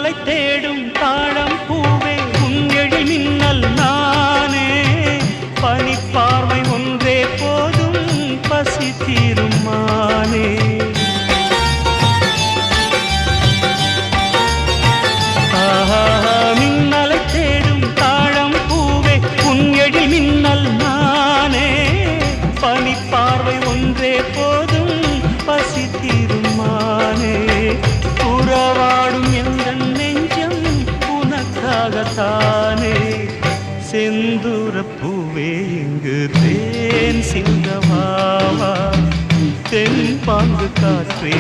மின்னலை தேடும் தாழம் பூவே உன் எழி மின்னல் நானே பனிப்பார்வை ஒன்றே போதும் பசி தீரும் மானே மின்னலை தேடும் தாழம் பூவே உன் எழி மின்னல் நானே பனிப்பார்வை ஒன்றே போதும் பசி தீரும் மானே உறவாடும் எந்த நெஞ்சம் உனக்காகத்தானே செந்தூர பூவே இங்கு தேன் சிந்தவாவா தென் பாங்கு காற்றே